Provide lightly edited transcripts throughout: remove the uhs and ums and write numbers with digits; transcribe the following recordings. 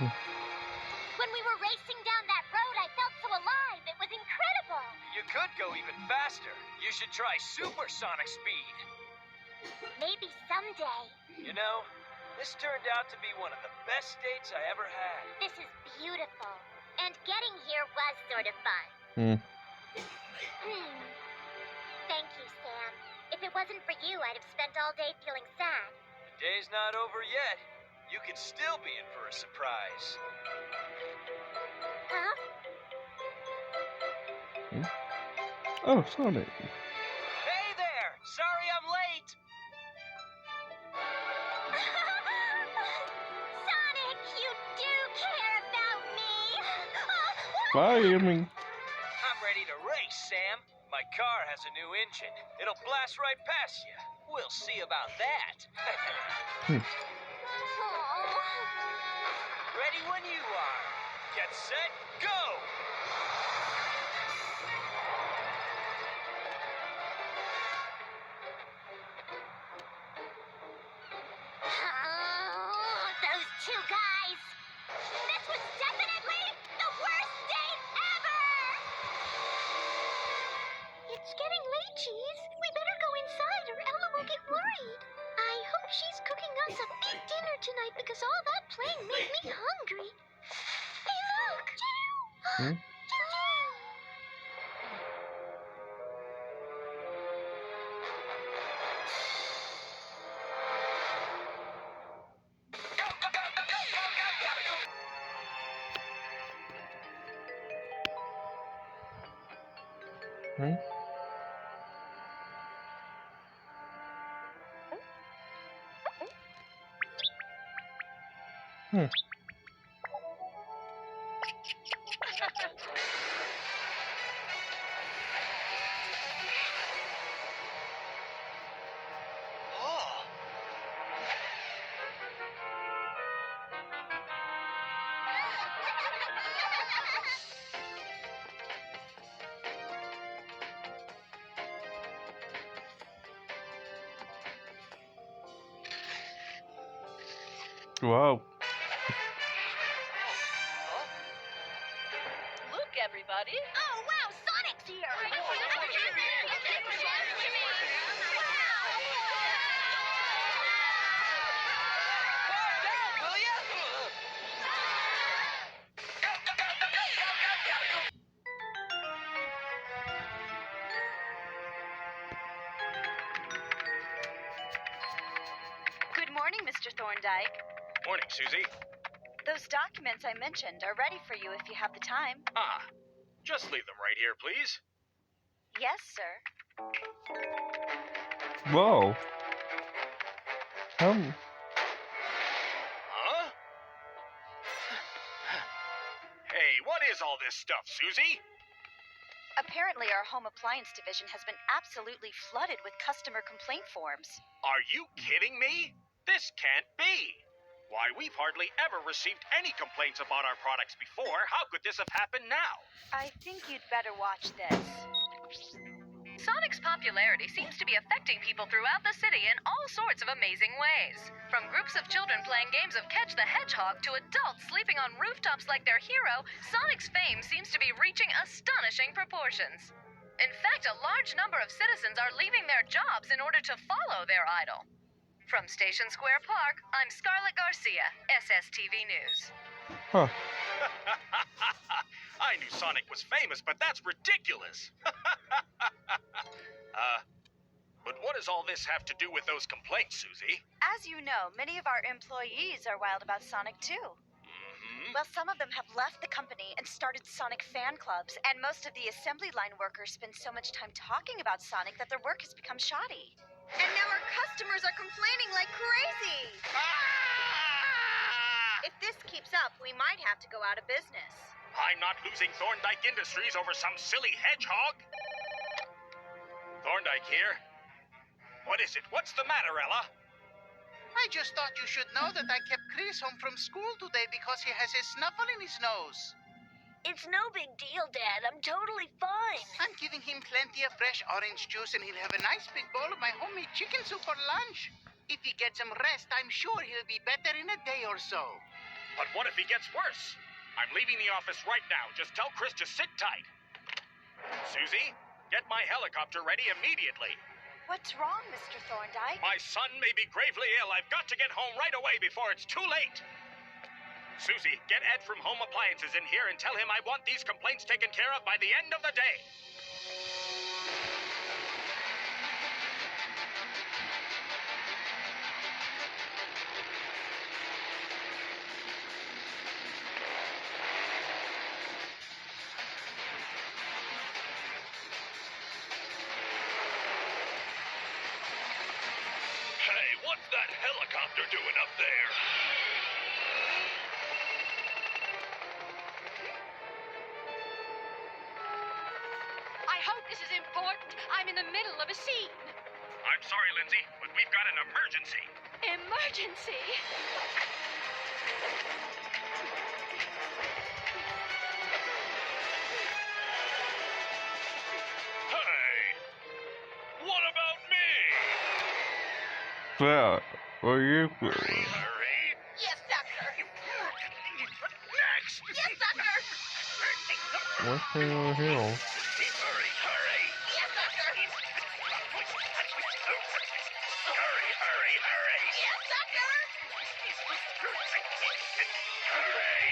When we were racing down that road, I felt so alive. It was incredible. You could go even faster. You should try supersonic speed. Maybe someday. You know, this turned out to be one of the best dates I ever had. This is beautiful. And getting here was sort of fun. Thank you, Sam. If it wasn't for you, I'd have spent all day feeling sad. The day's not over yet. You could still be in for a surprise. Huh? Oh, Sonic. Hey there! Sorry I'm late! Sonic, you do care about me! Bye, I mean. I'm ready to race, Sam. My car has a new engine. It'll blast right past you. We'll see about that. Ready when you are. Get set, go! Those two guys! This was definitely the worst date ever! It's getting late, Cheese. We better go inside or Ella will get worried. I hope she's cooking us a big dinner tonight because all that playing made me hungry. Hey, look! Oh. Wow. Look, everybody. Oh, wow! Sonic's here! Calm down, will ya? Good morning, Mr. Thorndike. Morning, Susie. Those documents I mentioned are ready for you if you have the time. Ah, just leave them right here, please. Yes, sir. Wow. Huh? Hey, what is all this stuff, Susie? Apparently, our home appliance division has been absolutely flooded with customer complaint forms. Are you kidding me? This can't be. Why, we've hardly ever received any complaints about our products before. How could this have happened now? I think you'd better watch this. Sonic's popularity seems to be affecting people throughout the city in all sorts of amazing ways. From groups of children playing games of Catch the Hedgehog to adults sleeping on rooftops like their hero, Sonic's fame seems to be reaching astonishing proportions. In fact, a large number of citizens are leaving their jobs in order to follow their idol. From Station Square Park, I'm Scarlett Garcia, SSTV News. Huh. I knew Sonic was famous, but that's ridiculous. But what does all this have to do with those complaints, Susie? As you know, many of our employees are wild about Sonic too. Mm-hmm. Well, some of them have left the company and started Sonic fan clubs, and most of the assembly line workers spend so much time talking about Sonic that their work has become shoddy. And now our customers are complaining like crazy. Ah! If this keeps up, we might have to go out of business. I'm not losing Thorndike Industries over some silly hedgehog. Thorndike here. What is it? What's the matter, Ella? I just thought you should know that I kept Chris home from school today because he has a snuffle in his nose. It's no big deal, Dad. I'm totally fine. I'm giving him plenty of fresh orange juice and he'll have a nice big bowl of my homemade chicken soup for lunch. If he gets some rest, I'm sure he'll be better in a day or so. But what if he gets worse? I'm leaving the office right now. Just tell Chris to sit tight. Susie, get my helicopter ready immediately. What's wrong, Mr. Thorndyke? My son may be gravely ill. I've got to get home right away before it's too late. Susie, get Ed from Home Appliances in here and tell him I want these complaints taken care of by the end of the day. Hey, what's that helicopter doing up there? I hope this is important. I'm in the middle of a scene. I'm sorry, Lindsay, but we've got an emergency. Emergency? Hey! What about me? Well, what are you doing? Hurry! Yes, Doctor. Next! Yes, Doctor. What's going on here? Hurry, hurry! Yes, Doctor. Hurry, hurry, hurry! Yes, Doctor. Hurry!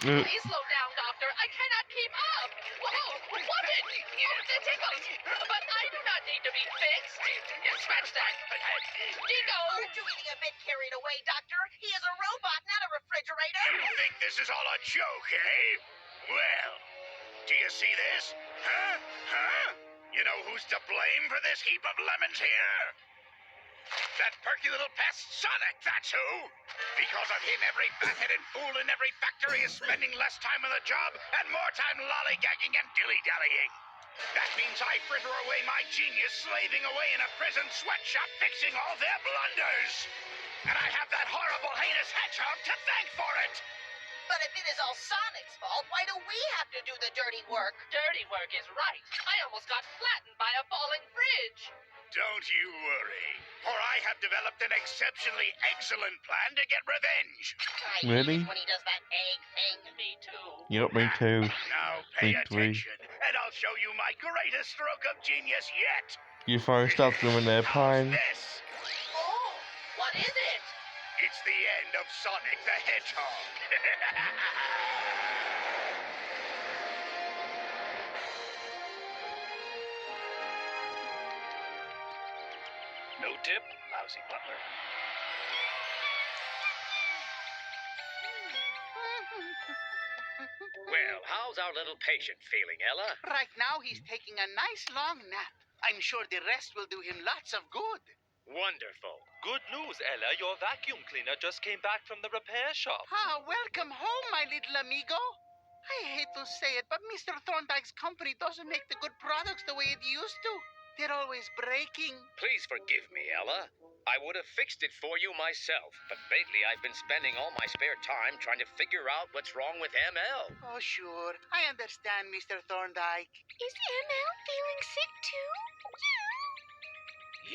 Please slow down, Doctor. I cannot keep up. Whoa, what it? It tickles. But I do not need to be fixed. Scratch that. Dingo! Aren't you getting a bit carried away, Doctor? He is a robot, not a refrigerator. You think this is all a joke, eh? Well, do you see this? Huh? Huh? You know who's to blame for this heap of lemons here? That perky little pest, Sonic, that's who! Because of him, every fat-headed fool in every factory is spending less time on the job and more time lollygagging and dilly-dallying. That means I fritter away my genius slaving away in a prison sweatshop fixing all their blunders. And I have that horrible, heinous hedgehog to thank for it. But if it is all Sonic's fault, why do we have to do the dirty work? Dirty work is right. I almost got flattened by a falling fridge. Don't you worry, for I have developed an exceptionally excellent plan to get revenge. I Really? hate it when he does that egg thing. Me too. Yep, me too. Now pay Me three. attention, and I'll show you my greatest stroke of genius yet. You first up them in their How's pine. this? Oh, what is it? It's the end of Sonic the Hedgehog. No tip, lousy butler. Well, how's our little patient feeling, Ella? Right now, he's taking a nice long nap. I'm sure the rest will do him lots of good. Wonderful. Good news, Ella. Your vacuum cleaner just came back from the repair shop. Ah, welcome home, my little amigo. I hate to say it, but Mr. Thorndyke's company doesn't make the good products the way it used to. They're always breaking. Please forgive me, Ella. I would have fixed it for you myself, but lately I've been spending all my spare time trying to figure out what's wrong with ML. Oh, sure. I understand, Mr. Thorndyke. Is ML feeling sick too?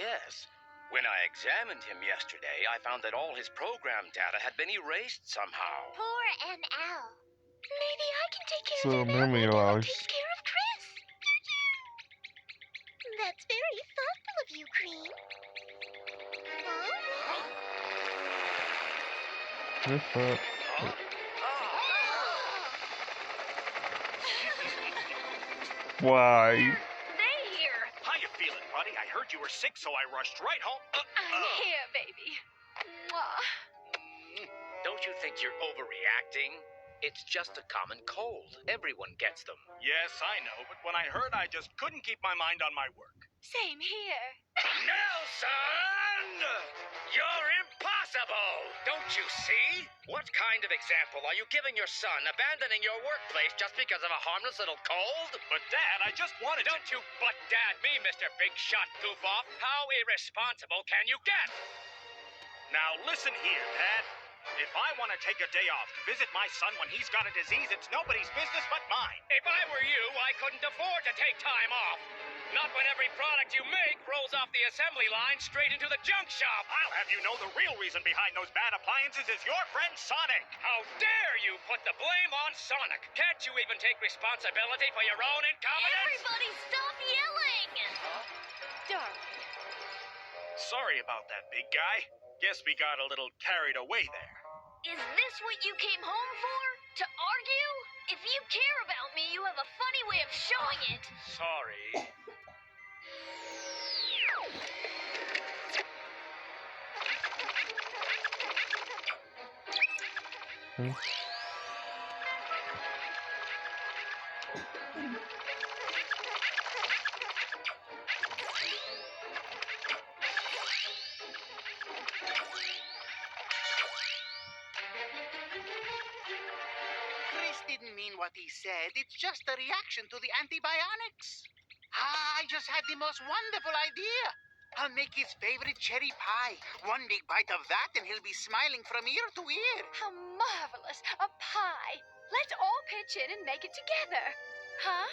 Yes. When I examined him yesterday, I found that all his program data had been erased somehow. Poor ML. Maybe I can take care So of ML memory while Dad loss. takes care of Chris. That's very thoughtful of you, Cream. Huh? What's that? Why? They here. How you feeling, buddy? I heard you were sick, so I rushed right home. I'm here, baby. Mwah. Don't you think you're overreacting? It's just a common cold. Everyone gets them. Yes, I know, but when I heard, I just couldn't keep my mind on my work. Same here. Nelson! You're impossible! Don't you see? What kind of example are you giving your son abandoning your workplace just because of a harmless little cold? But, Dad, I just wanted Don't you butt dad me, Mr. Big Shot Goof-Off. How irresponsible can you get? Now, listen here, Dad. If I want to take a day off to visit my son when he's got a disease, it's nobody's business but mine. If I were you, I couldn't afford to take time off. Not when every product you make rolls off the assembly line straight into the junk shop. I'll have you know the real reason behind those bad appliances is your friend Sonic. How dare you put the blame on Sonic? Can't you even take responsibility for your own incompetence? Everybody stop yelling! Darling. Sorry about that, big guy. Guess we got a little carried away there. Is this what you came home for? To argue? If you care about me, you have a funny way of showing it. Sorry. Chris didn't mean what he said. It's just a reaction to the antibiotics. I just had the most wonderful idea. I'll make his favorite cherry pie. One big bite of that and he'll be smiling from ear to ear. How marvelous. A pie. Let's all pitch in and make it together. Huh?